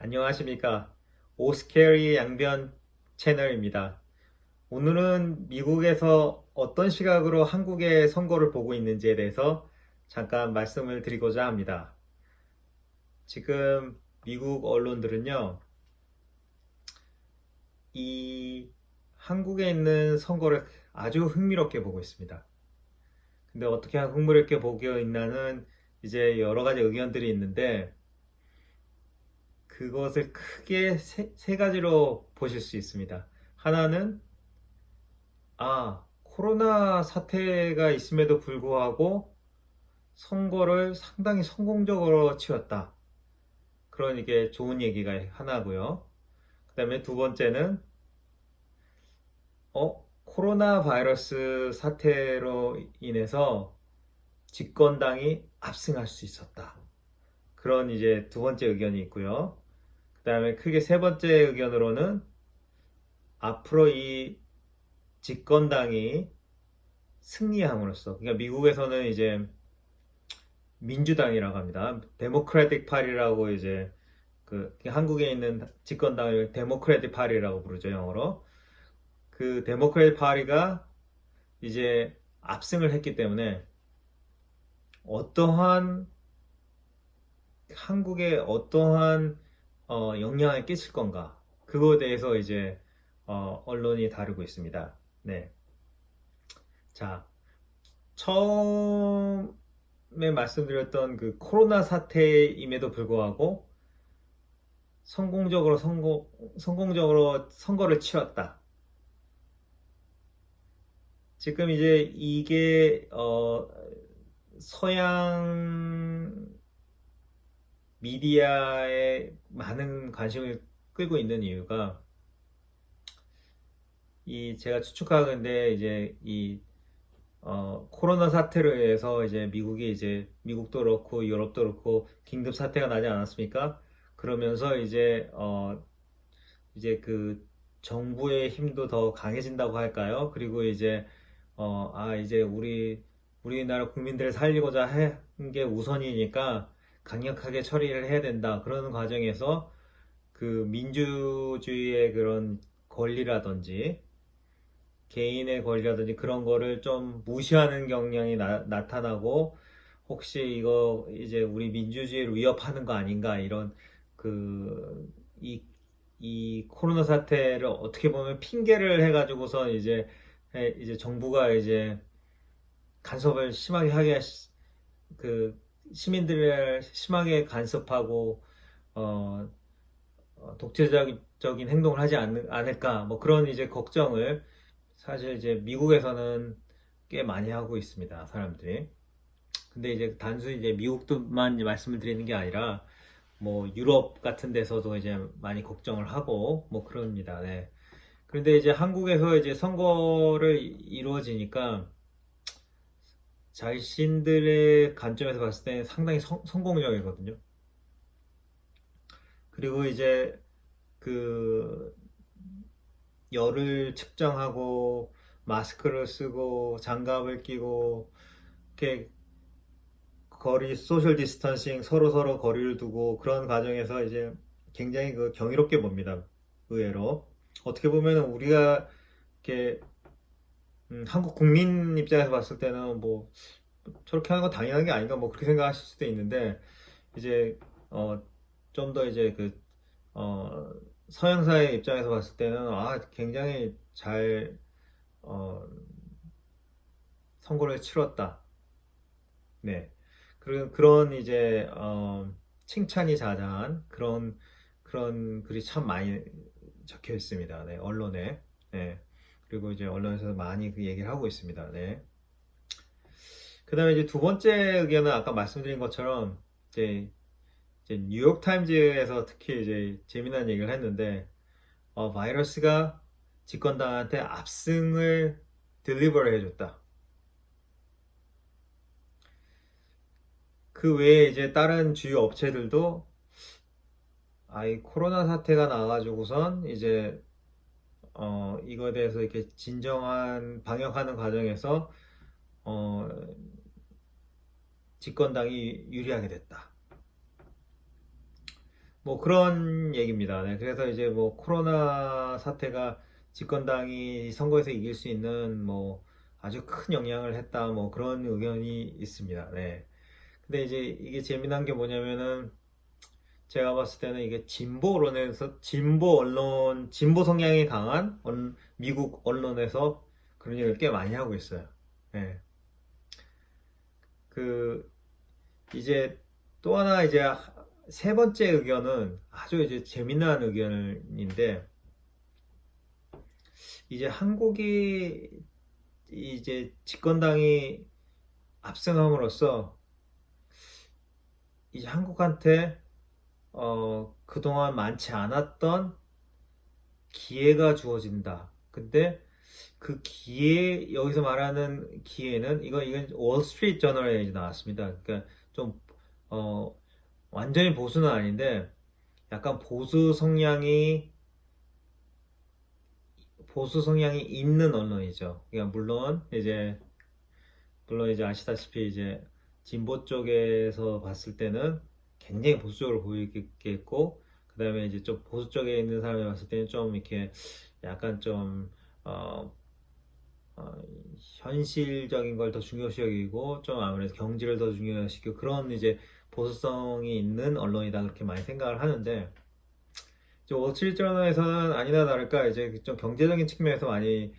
안녕하십니까. 오스케리 양변 채널입니다. 오늘은 미국에서 어떤 시각으로 한국의 선거를 보고 있는지에 대해서 잠깐 말씀을 드리고자 합니다. 지금 미국 언론들은요, 이 한국에 있는 선거를 아주 흥미롭게 보고 있습니다. 근데 어떻게 흥미롭게 보고 있나는 이제 여러 가지 의견들이 있는데, 그것을 크게 세 가지로 보실 수 있습니다. 하나는 코로나 사태가 있음에도 불구하고 선거를 상당히 성공적으로 치렀다. 그런 이게 좋은 얘기가 하나고요. 그 다음에 두 번째는 코로나 바이러스 사태로 인해서 집권당이 압승할 수 있었다. 그런 이제 두 번째 의견이 있고요. 그 다음에 크게 세 번째 의견으로는 앞으로 이 집권당이 승리함으로써, 그러니까 미국에서는 이제 민주당이라고 합니다. 데모크래틱 파리라고 이제 한국에 있는 집권당을 데모크래틱 파리라고 부르죠, 영어로. 그 데모크래틱 파리가 이제 압승을 했기 때문에 어떠한 한국에 어떠한 영향을 끼칠 건가, 그거에 대해서 이제 언론이 다루고 있습니다. 네. 자, 처음에 말씀드렸던 그 코로나 사태임에도 불구하고 성공적으로 선거를 치렀다. 지금 이제 이게 서양 미디어에 많은 관심을 끌고 있는 이유가, 이 제가 추측하건데 이제 이 코로나 사태로 인해서 이제 미국이 이제 미국도 그렇고 유럽도 그렇고 긴급 사태가 나지 않았습니까? 그러면서 이제 그 정부의 힘도 더 강해진다고 할까요? 그리고 이제 이제 우리나라 국민들을 살리고자 한 게 우선이니까 강력하게 처리를 해야 된다. 그러는 과정에서 그 민주주의의 그런 권리라든지 개인의 권리라든지 그런 거를 좀 무시하는 경향이 나타나고, 혹시 이거 이제 우리 민주주의를 위협하는 거 아닌가, 이런 그 이 코로나 사태를 어떻게 보면 핑계를 해가지고서 이제 정부가 이제 간섭을 심하게 그 시민들을 심하게 간섭하고 어, 독재적인 행동을 하지 않을까, 뭐 그런 이제 걱정을 사실 이제 미국에서는 꽤 많이 하고 있습니다, 사람들이. 근데 이제 단순히 이제 미국만 말씀을 드리는 게 아니라 뭐 유럽 같은 데서도 이제 많이 걱정을 하고 뭐 그럽니다. 네. 그런데 이제 한국에서 이제 선거를 이루어지니까 자신들의 관점에서 봤을 때는 상당히 성공적이거든요. 그리고 이제 그 열을 측정하고 마스크를 쓰고 장갑을 끼고 이렇게 소셜 디스턴싱, 서로 거리를 두고 그런 과정에서 이제 굉장히 그 경이롭게 봅니다. 의외로. 어떻게 보면 우리가 이렇게 한국 국민 입장에서 봤을 때는 뭐 저렇게 하는 건 당연한 게 아닌가, 뭐 그렇게 생각하실 수도 있는데, 이제 좀 더 이제 어, 서양사의 입장에서 봤을 때는 굉장히 잘 어, 선거를 치렀다. 네. 그리고 그런 이제 칭찬이 자자한 그런 글이 참 많이 적혀 있습니다. 네, 언론에. 네. 그리고 이제 언론에서 많이 그 얘기를 하고 있습니다. 네. 그다음에 이제 두 번째 의견은 아까 말씀드린 것처럼 이제 뉴욕 타임즈에서 특히 이제 재미난 얘기를 했는데, 바이러스가 집권당한테 압승을 딜리버를 해줬다. 그 외에 이제 다른 주요 업체들도 이 코로나 사태가 나가지고선 이제 이거에 대해서 이렇게 진정한 방역하는 과정에서 어, 집권당이 유리하게 됐다. 뭐 그런 얘기입니다. 네, 그래서 이제 뭐 코로나 사태가 집권당이 선거에서 이길 수 있는 뭐 아주 큰 영향을 했다 뭐 그런 의견이 있습니다. 네. 근데 이제 이게 재미난 게 뭐냐면은 제가 봤을 때는 이게 진보 언론에서 진보 언론 진보 성향이 강한 미국 언론에서 그런 얘기를 꽤 많이 하고 있어요. 네. 그 이제 또 하나 이제 세 번째 의견은 아주 이제 재미난 의견인데 이제 한국이 이제 집권당이 압승함으로써 이제 한국한테 그동안 많지 않았던 기회가 주어진다. 근데 그 기회 여기서 말하는 기회는 이건 월스트리트 저널에 이제 나왔습니다. 그러니까 좀 완전히 보수는 아닌데 약간 보수 성향이 있는 언론이죠. 그러니까 물론 이제 아시다시피 이제 진보 쪽에서 봤을 때는 굉장히 보수적으로 보이겠고, 그 다음에 이제 좀 보수 쪽에 있는 사람이 봤을 때는 좀 이렇게 약간 좀 어, 어, 현실적인 걸 더 중요시 여기고 좀 아무래도 경제를 더 중요시 여기고 그런 이제 보수성이 있는 언론이다 그렇게 많이 생각을 하는데 월스트리트저널에서는 아니나 다를까 이제 좀 경제적인 측면에서 많이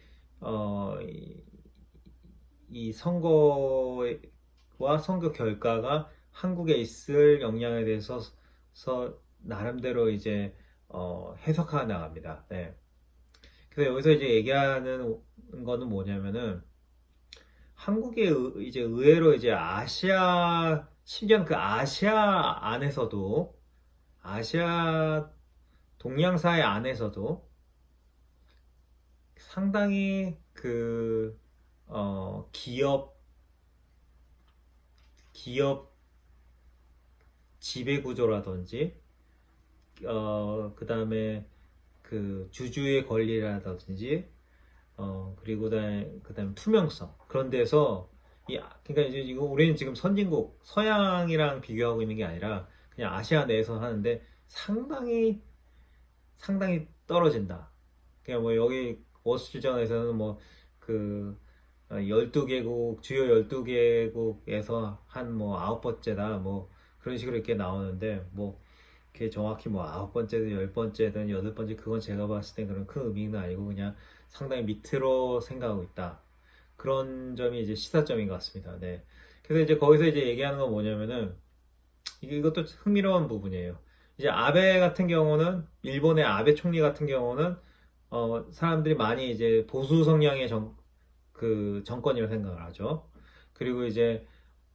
이 선거와 선거 결과가 한국에 있을 영향에 대해서 나름대로 이제 해석해 나갑니다. 네. 그래서 여기서 이제 얘기하는 거는 뭐냐면은 한국의 이제 의외로 이제 심지어는 그 아시아 안에서도 아시아 동양사회 안에서도 상당히 기업 지배 구조라든지 그 다음에 그 주주의 권리라든지 그리고 그다음에 투명성 그런 데서 그러니까 이제 이거 우리는 지금 선진국 서양이랑 비교하고 있는 게 아니라 그냥 아시아 내에서 하는데 상당히 떨어진다. 그냥 뭐 여기 월스트리트저널에서는 뭐그 12개국 주요 12개국에서 한 뭐 9번째다 뭐 그런 식으로 이렇게 나오는데 뭐 그게 정확히 뭐 9번째든 10번째든 8번째 그건 제가 봤을 땐 그런 큰 의미는 아니고 그냥 상당히 밑으로 생각하고 있다. 그런 점이 이제 시사점인 것 같습니다. 네. 그래서 이제 거기서 이제 얘기하는 건 뭐냐면은 이것도 흥미로운 부분이에요. 이제 아베 같은 경우는 일본의 아베 총리 같은 경우는 사람들이 많이 이제 보수 성향의 그 정권이라고 생각을 하죠. 그리고 이제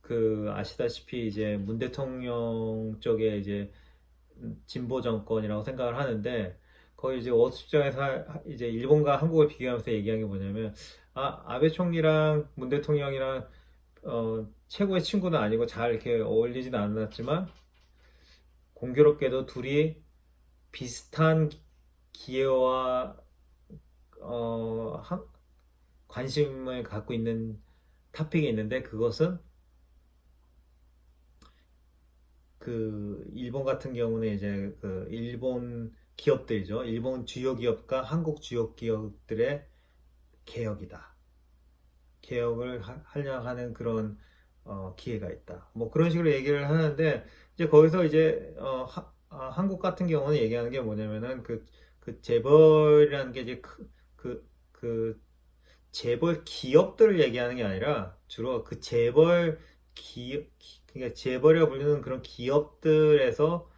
그 아시다시피 이제 문 대통령 쪽에 이제 진보 정권이라고 생각을 하는데 거의 이제 월스트리트에서 이제 일본과 한국을 비교하면서 얘기한 게 뭐냐면 아베 총리랑 문 대통령이랑 최고의 친구는 아니고 잘 이렇게 어울리진 않았지만 공교롭게도 둘이 비슷한 기회와 관심을 갖고 있는 토픽이 있는데 그것은 그 일본 같은 경우는 이제 그 일본 기업들이죠. 일본 주요 기업과 한국 주요 기업들의 개혁이다. 개혁을 하려고 하는 그런 기회가 있다. 뭐 그런 식으로 얘기를 하는데 이제 거기서 이제 한국 같은 경우는 얘기하는 게 뭐냐면은 그 재벌이라는 게 이제 그 재벌 기업들을 얘기하는 게 아니라 주로 그 재벌 그러니까 재벌이라고 불리는 그런 기업들에서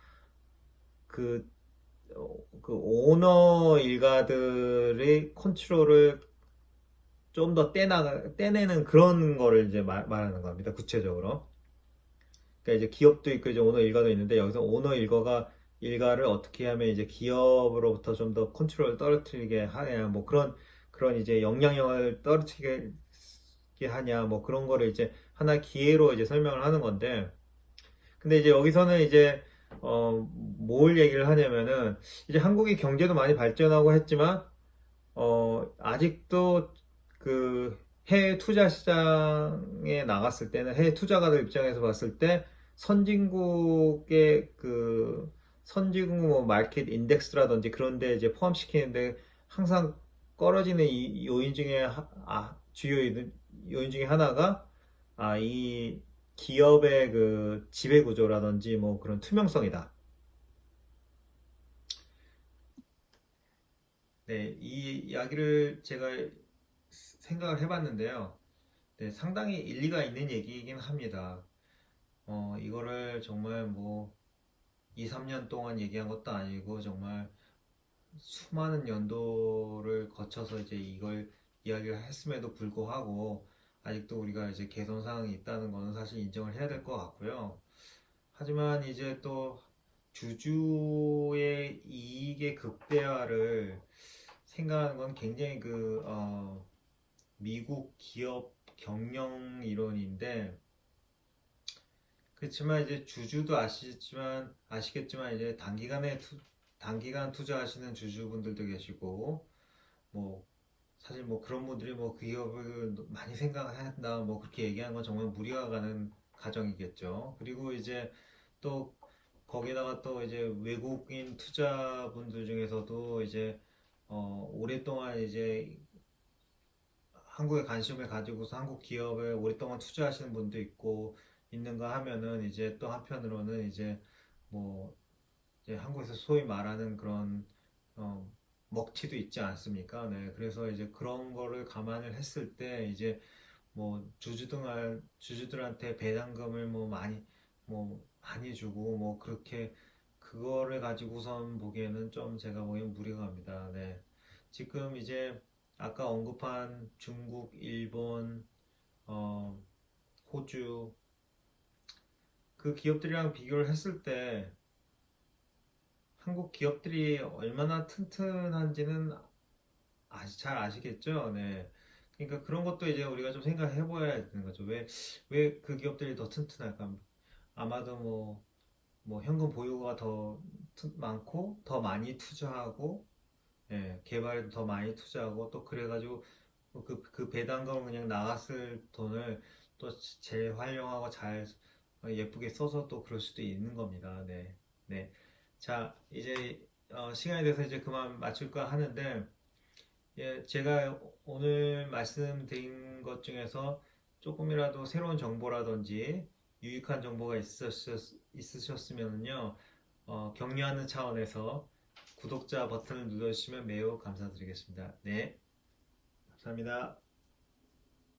그, 그 오너 일가들의 컨트롤을 좀 더 떼내는 그런 거를 이제 말하는 겁니다. 구체적으로. 그러니까 이제 기업도 있고 이제 오너 일가도 있는데 여기서 오너 일가를 어떻게 하면 이제 기업으로부터 좀 더 컨트롤을 떨어뜨리게 하냐 뭐 그런 이제 영향력을 떨어뜨리게 하냐 뭐 그런 거를 이제 하나 기회로 이제 설명을 하는 건데 근데 이제 여기서는 이제 뭘 얘기를 하냐면은 이제 한국이 경제도 많이 발전하고 했지만 아직도 그 해외 투자 시장에 나갔을 때는 해외 투자가들 입장에서 봤을 때 선진국의 그 선진국 뭐 마켓 인덱스라든지 그런 데 이제 포함시키는데 항상 떨어지는 이 요인 중에 주요 요인 중에 하나가 이 기업의 그 지배 구조라든지 뭐 그런 투명성이다. 네, 이 이야기를 제가 생각을 해봤는데요. 네, 상당히 일리가 있는 얘기이긴 합니다. 이거를 정말 뭐 2, 3년 동안 얘기한 것도 아니고 정말 수많은 연도를 거쳐서 이제 이걸 이야기를 했음에도 불구하고 아직도 우리가 이제 개선 사항이 있다는 거는 사실 인정을 해야 될 것 같고요. 하지만 이제 또 주주의 이익의 극대화를 생각하는 건 굉장히 미국 기업 경영 이론인데 그렇지만 이제 주주도 아시겠지만 이제 단기간 투자하시는 주주분들도 계시고 뭐 사실 뭐 그런 분들이 뭐 그 기업을 많이 생각한다 뭐 그렇게 얘기하는 건 정말 무리가 가는 가정이겠죠. 그리고 이제 또 거기다가 또 이제 외국인 투자분들 중에서도 이제 오랫동안 이제 한국에 관심을 가지고서 한국 기업에 오랫동안 투자하시는 분도 있고 있는가 하면은 이제 또 한편으로는 이제 뭐 이제 한국에서 소위 말하는 그런 어, 먹튀도 있지 않습니까? 네, 그래서 이제 그런 거를 감안을 했을 때 이제 뭐 주주들한테 배당금을 뭐 많이 주고 뭐 그렇게 그거를 가지고선 보기에는 좀 제가 보기엔 무리가 갑니다. 네. 지금 이제 아까 언급한 중국, 일본, 어, 호주 그 기업들이랑 비교를 했을 때 한국 기업들이 얼마나 튼튼한지는 잘 아시겠죠? 네. 그러니까 그런 것도 이제 우리가 좀 생각해 봐야 되는 거죠. 왜 그 기업들이 더 튼튼할까? 아마도 뭐 현금 보유가 더 많고, 더 많이 투자하고, 예, 개발에도 더 많이 투자하고, 또 그래가지고 그 배당금 그냥 나갔을 돈을 또 재활용하고 잘 예쁘게 써서 또 그럴 수도 있는 겁니다. 네. 네. 자, 이제 시간이 돼서 이제 그만 마칠까 하는데, 예, 제가 오늘 말씀드린 것 중에서 조금이라도 새로운 정보라든지 유익한 정보가 있으셨으면요, 격려하는 차원에서 구독자 버튼을 눌러주시면 매우 감사드리겠습니다. 네, 감사합니다.